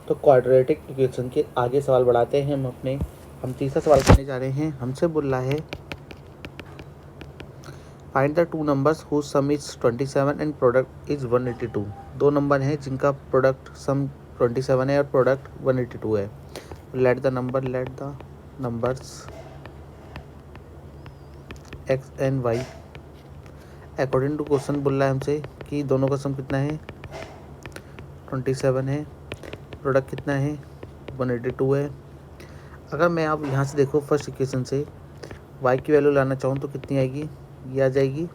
तो quadratic equation के आगे सवाल बढ़ाते हैं हम तीसरा सवाल करने जा रहे हैं। हमसे बोल रहा है find the two numbers whose sum is 27 and product is 182। दो नंबर हैं जिनका प्रोडक्ट सम 27 है और प्रोडक्ट 182 है। Let the numbers x and y according to question बोल रहा है हमसे कि दोनों का सम कितना है 27 है, प्रोडक्ट कितना है 182 है। अगर मैं आप यहाँ से देखो फर्स्ट इक्वेशन से y की वैल्यू लाना चाहूँ तो कितनी आएगी, ये आ जाएगी।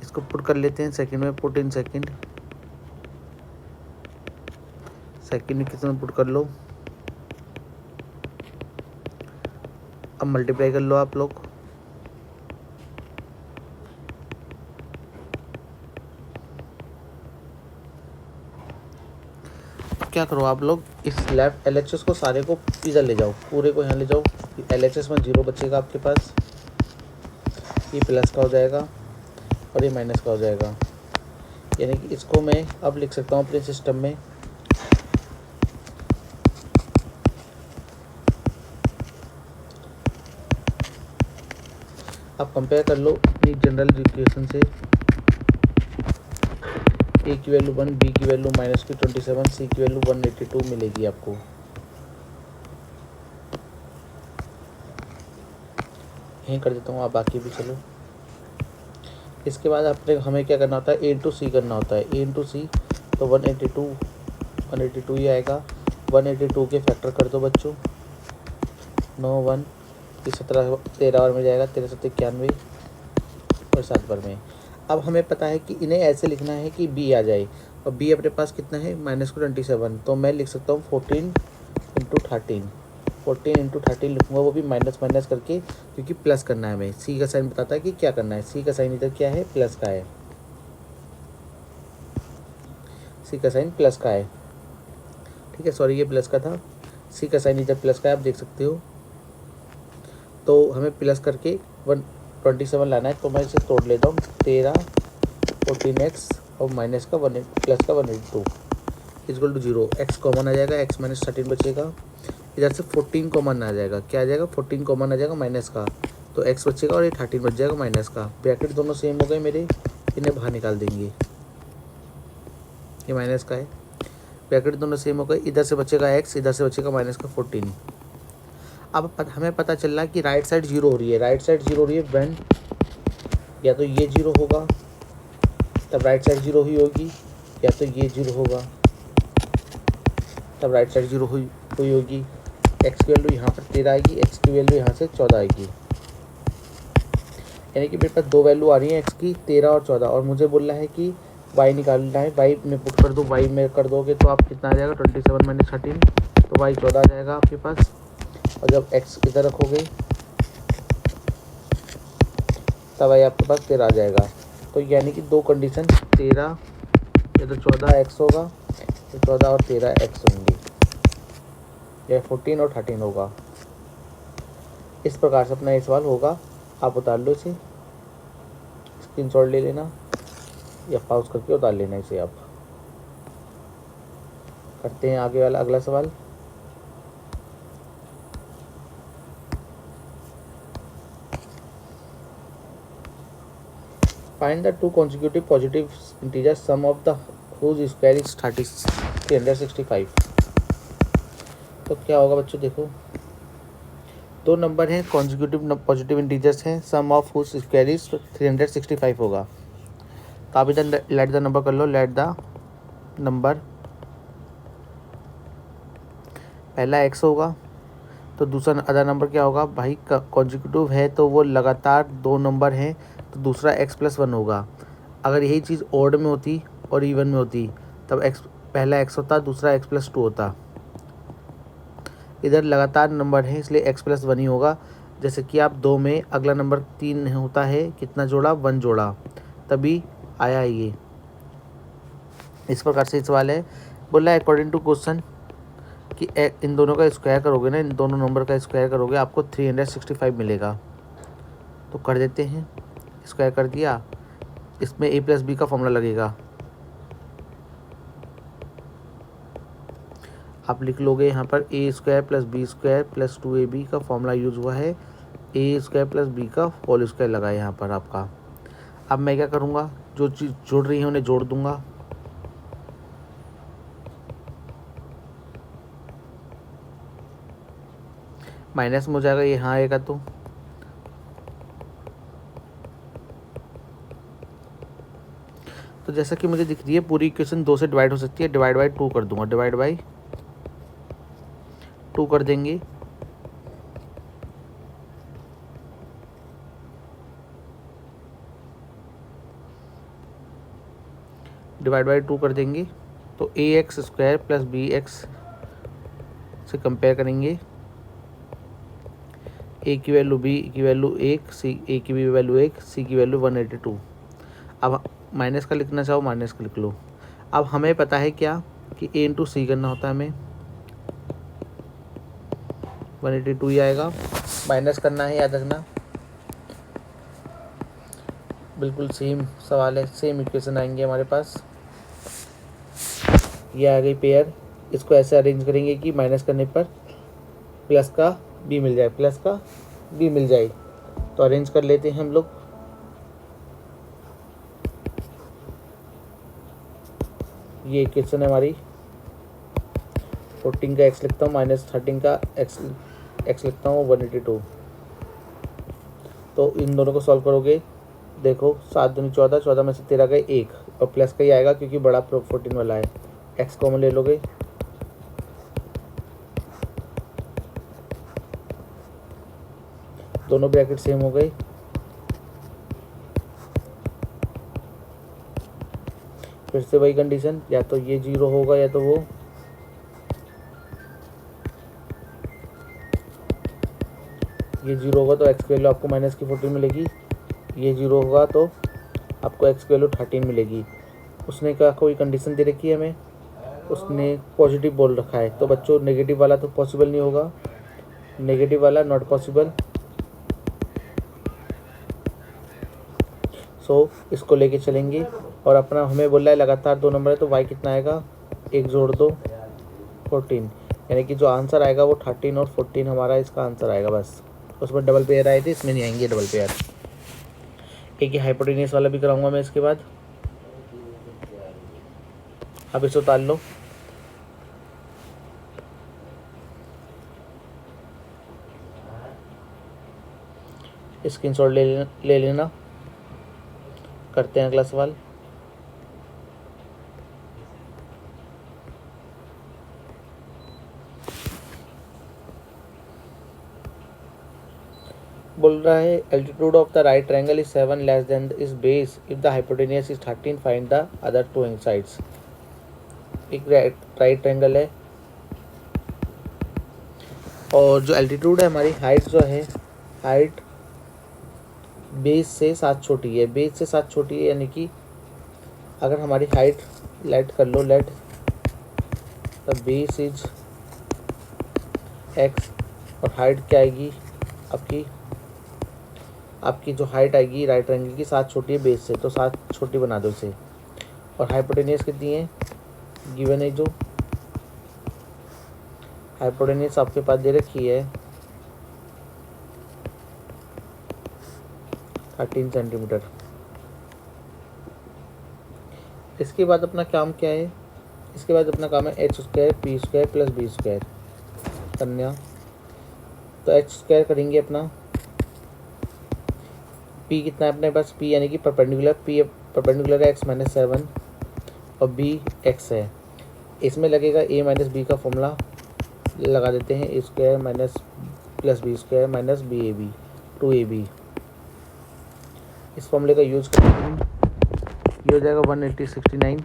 इसको पुट कर लेते हैं सेकंड में, पुट इन सेकंड इक्वेशन में पुट कर लो। अब मल्टीप्लाई कर लो आप लोग। क्या करो आप लोग, इस लेफ्ट LHS को सारे को इधर ले जाओ, पूरे को यहाँ ले जाओ। LHS में 0 बचेगा आपके पास, ये प्लस का हो जाएगा और ये माइनस का हो जाएगा। यानी कि इसको मैं अब लिख सकता हूँ अपने सिस्टम में आप कंपेयर कर लो अपनी जनरल इक्वेशन से। ए की वैल्यू 1, बी की वैल्यू -27, सी की वैल्यू 182 मिलेगी आपको। यहीं कर देता हूँ, आप बाकी भी चलो। इसके बाद हमें क्या करना होता है, ए इंटू सी करना होता है। ए इंटू सी तो 182 ही आएगा। 182 के फैक्टर कर दो बच्चों, 9 1 17 13 और में जाएगा, 13 7 91 और 7 बार में। अब हमें पता है कि इन्हें ऐसे लिखना है कि बी आ जाए, और बी अपने पास कितना है -27, तो मैं लिख सकता हूँ 14 × 13 लिखूँगा, वो भी माइनस माइनस करके, क्योंकि प्लस करना है हमें। सी का साइन बताता है कि क्या करना है। सी का साइन इधर क्या है, प्लस का है। सी का साइन प्लस का है, ठीक है, सॉरी ये प्लस का था। सी का साइन इधर प्लस का है, आप देख सकते हो। तो हमें प्लस करके 127 लाना है, तो मैं इसे तोड़ लेता हूँ। 13 14x और माइनस का 1 प्लस का 182 इक्वल टू 0। एक्स कॉमन आ जाएगा, x -13 बचेगा। इधर से 14 कॉमन आ जाएगा, क्या आ जाएगा 14 कॉमन आ जाएगा माइनस का, तो x बचेगा और ये 13 बच जाएगा माइनस का। ब्रैकेट दोनों सेम हो गए मेरे, इन्हें बाहर निकाल देंगे। ये माइनस का है, ब्रैकेट दोनों सेम हो गए। इधर से बचेगा x, इधर से बचेगा माइनस का 14। अब हमें पता चल रहा है कि राइट साइड 0 हो रही है। राइट साइड 0 हो रही है व्हेन या तो ये 0 होगा तब राइट साइड 0 ही होगी, या तो ये 0 होगा तब राइट साइड 0 हुई होगी। एक्स की वैल्यू यहाँ पर 13 आएगी, एक्स की वैल्यू यहाँ से 14 आएगी। यानी कि मेरे पास दो वैल्यू आ रही है एक्स की, 13 और 14, और मुझे बोल रहा है कि वाई निकालना है। वाई में पुट कर दो, वाई में कर दोगे तो आप कितना आ जाएगा 27 - 13, तो वाई 14 आ जाएगा आपके पास। और जब एक्स इधर रखोगे तब वाई आपके पास 13 आ जाएगा। तो यानी कि दो कंडीशन, 13 या तो 14 एक्स होगा, तो 14 और 13 एक्स होंगे, या 14 और 13 होगा। इस प्रकार से अपना ये सवाल होगा। आप उतार लो इसे, स्क्रीनशॉट ले लेना या पॉज करके उतार लेना इसे। आप करते हैं आगे वाला अगला सवाल। Find the two consecutive positive integer sum of the whose square is 365। तो क्या होगा बच्चों, देखो दो नंबर हैं कॉन्सिक्यूटिव पॉजिटिव इंटीजर्स हैं, सम ऑफ हुज स्क्वायर इज 365 होगा। तो आप इधर लेट द नंबर कर लो। लेट द नंबर, पहला x होगा तो दूसरा अदर नंबर क्या होगा भाई, कॉन्सिक्यूटिव है तो वो लगातार दो नंबर हैं, तो दूसरा x + 1 होगा। अगर यही चीज़ ऑड में होती और इवन में होती तब x पहला x होता, दूसरा x + 2 होता। इधर लगातार नंबर है इसलिए x + 1 ही होगा। जैसे कि आप 2 में अगला नंबर 3 होता है, कितना जोड़ा 1 जोड़ा, तभी आया ये। इस प्रकार से सवाल है। बोला अकॉर्डिंग टू क्वेश्चन कि इन दोनों का स्क्वायर करोगे ना, इन दोनों नंबर का स्क्वायर करोगे आपको 365 मिलेगा। तो कर देते हैं, स्क्वायर कर दिया। इसमें a + b का फॉर्मूला लगेगा। आप लिख लोगे यहाँ पर A square plus B square plus 2ab का फॉर्मूला यूज़ हुआ है, ए स्क्वायर प्लस बी का होल स्क्वायर लगा है यहाँ पर आपका। अब मैं क्या करूँगा, जो चीज़ जुड़ रही है उन्हें जोड़ दूँगा। माइनस में हो जाएगा, यहाँ आएगा तो जैसा कि मुझे दिख रही है पूरी इक्वेशन 2 से डिवाइड हो सकती है, डिवाइड बाई 2 कर दूंगा, डिवाइड बाई 2 कर देंगे। डिवाइड बाई 2 कर देंगे तो A X square plus B X से कंपेयर करेंगे। ए की वैल्यू बी की वैल्यू 1, सी ए की भी वैल्यू 1, सी की वैल्यू 182। अब माइनस का लिखना चाहो माइनस का लिख लो। अब हमें पता है क्या कि ए इंटू सी करना होता है हमें, 182 ही आएगा। माइनस करना है, याद रखना, बिल्कुल सेम सवाल है, सेम इक्वेशन आएंगे हमारे पास। ये आ गई पेयर। इसको ऐसे अरेंज करेंगे कि माइनस करने पर प्लस का बी मिल जाए, प्लस का बी मिल जाए। तो अरेंज कर लेते हैं हम लोग। ये इक्वेशन है हमारी। 14 का एक्स लिखता हूँ, माइनस 13 का एक्स लिखता हूँ, 182। तो इन दोनों को सॉल्व करोगे, देखो 7 दूनी 14, 14 में से 13 गए 1, और प्लस का ही आएगा क्योंकि बड़ा 14 वाला है। एक्स कॉमन ले लोगे, दोनों ब्रैकेट सेम हो गए। फिर से वही कंडीशन, या तो ये 0 होगा या तो वो, ये 0 होगा तो एक्स की वैल्यू आपको माइनस की 14 मिलेगी, ये 0 होगा तो आपको एक्स की वैल्यू 13 मिलेगी। उसने क्या कोई कंडीशन दे रखी है हमें, उसने पॉजिटिव बोल रखा है, तो बच्चों नेगेटिव वाला तो पॉसिबल नहीं होगा, नेगेटिव वाला नॉट पॉसिबल। सो इसको लेके चलेंगे। और अपना हमें बोल रहा है लगातार 2 नंबर है, तो वाई कितना आएगा, 1 जोड़ 2 14, यानी कि जो आंसर आएगा वो 13 और 14 हमारा इसका आंसर आएगा। बस उसमें डबल पेयर आए थे, इसमें नहीं आएंगे डबल पेयर। एक ही हाइपोटेनियस वाला भी कराऊंगा मैं इसके बाद। अब इसे उतार लो। स्क्रीनशॉट ले लेना। करते हैं अगला सवाल। बोल रहा है altitude of the right triangle is 7 less than is base if the hypotenuse is 13, find the other 2 sides. एक राइट ट्रायंगल है और जो एल्टीट्यूड है हमारी हाइट जो है, हाइट बेस से 7 छोटी है, बेस से 7 छोटी है, यानी कि अगर हमारी हाइट लेट कर लो, let the base is X, और हाइट क्या आएगी आपकी जो हाइट आएगी राइट ट्रायंगल की 7 छोटी है बेस से, तो 7 छोटी बना दो इसे। और हाइपोटेनियस कितनी है गिवन है, जो हाइपोटेनियस आपके पास दे रखी है 13 सेंटीमीटर। इसके बाद अपना काम क्या है, इसके बाद अपना काम है h square p square plus B square करना। तो एच स्क्वायर करेंगे अपना, पी कितना है अपने पास, पी यानी कि परपेंडिकुलर, पी परपेंडिकुलर है एक्स माइनस 7 और बी एक्स है। इसमें लगेगा ए माइनस बी का फॉर्मूला लगा देते हैं, A square minus plus B square minus B A B 2ab। इस फॉर्मूले का यूज़ करेंगे, ये हो जाएगा 18069।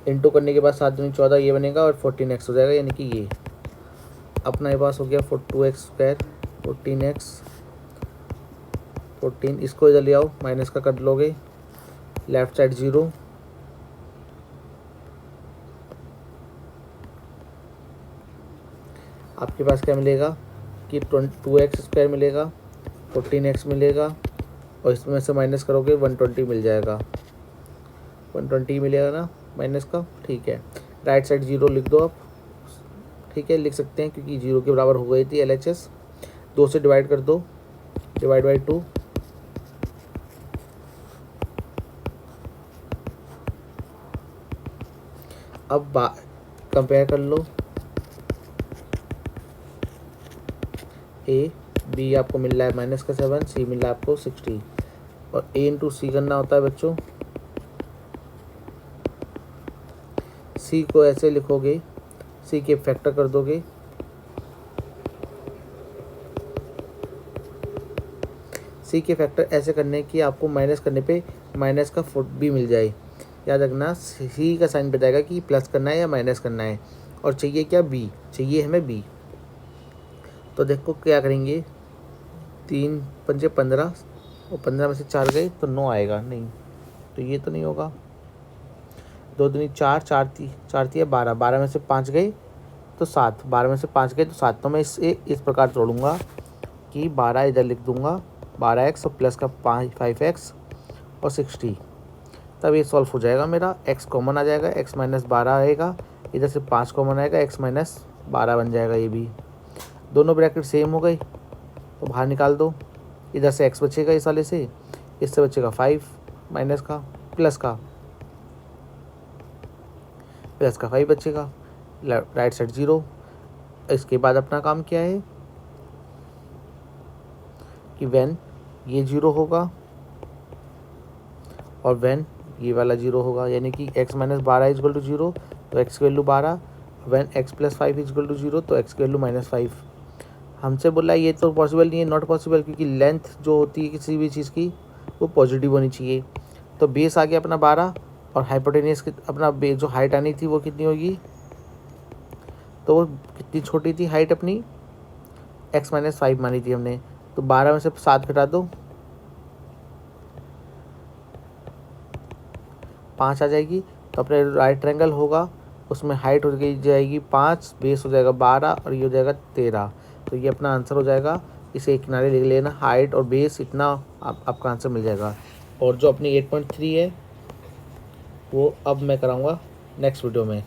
इंटू करने के बाद 7 दूनी 14 ये बनेगा और 14x हो जाएगा, यानी कि ये अपना ये पास हो गया 2x स्क्वायर 14x 14। इसको इधर ले आओ, माइनस का कर लोगे, लेफ्ट साइड 0, आपके पास क्या मिलेगा कि 2x स्क्वायर मिलेगा, 14x मिलेगा, और इसमें से माइनस करोगे 120 मिल जाएगा। 120 मिलेगा ना माइनस का, ठीक है। राइट साइड 0 लिख दो आप, ठीक है, लिख सकते हैं क्योंकि 0 के बराबर हो गई थी LHS। 2 से डिवाइड कर दो, डिवाइड बाई 2, अब कंपेयर कर लो। ए बी आपको मिल रहा है माइनस का 7, सी मिल रहा है आपको 60, और ए इंटू सी करना होता है बच्चों। सी को ऐसे लिखोगे, सी के फैक्टर कर दोगे, सी के फैक्टर ऐसे करने की आपको माइनस करने पे माइनस का फुट भी मिल जाए। याद रखना सी का साइन बताएगा कि प्लस करना है या माइनस करना है, और चाहिए क्या, बी चाहिए हमें बी। तो देखो क्या करेंगे, 3 पंजे 15, और 15 में से 4 गए तो 9 आएगा, नहीं तो ये तो नहीं होगा। 2 दूनी 4, 4 तिया 12, 12 में से 5 गए तो 7, 12 में से 5 गए तो 7। तो मैं इस प्रकार तोड़ूंगा कि 12 इधर लिख दूंगा, 12x और प्लस का 5x और 60, तब ये सॉल्व हो जाएगा मेरा। x कॉमन आ जाएगा, x माइनस 12 आएगा, इधर से 5 कॉमन आएगा, x माइनस 12 बन जाएगा। ये भी दोनों ब्रैकेट सेम हो गई तो बाहर निकाल दो। इधर से x बचेगा इस वाले से, इससे बचेगा 5 माइनस का, प्लस का 5 बचेगा, राइट साइड 0। इसके बाद अपना काम क्या है कि व्हेन ये 0 होगा और व्हेन ये वाला 0 होगा, यानी कि x माइनस 12 इजकल टू 0 तो x की value 12, when x plus 5 is equal to 0 तो x की वैल्यू माइनस 5। हमसे बोला ये तो पॉसिबल नहीं है, नॉट पॉसिबल, क्योंकि लेंथ जो होती है किसी भी चीज़ की वो पॉजिटिव होनी चाहिए। तो बेस आ गया अपना 12, और हाइपोटेनियस की अपना जो हाइट आनी थी वो कितनी होगी, तो वो कितनी छोटी थी हाइट अपनी, x माइनस 5 मानी थी हमने। तो 12 में से 7 घटा दो, 5 आ जाएगी। तो अपने राइट ट्रायंगल होगा, उसमें हाइट हो जाएगी 5, बेस हो जाएगा 12 और ये हो जाएगा 13। तो ये अपना आंसर हो जाएगा। इसे एक किनारे लिख लेना, हाइट और बेस इतना आपका आंसर मिल जाएगा। और जो अपनी 8.3 है वो अब मैं कराऊंगा नेक्स्ट वीडियो में।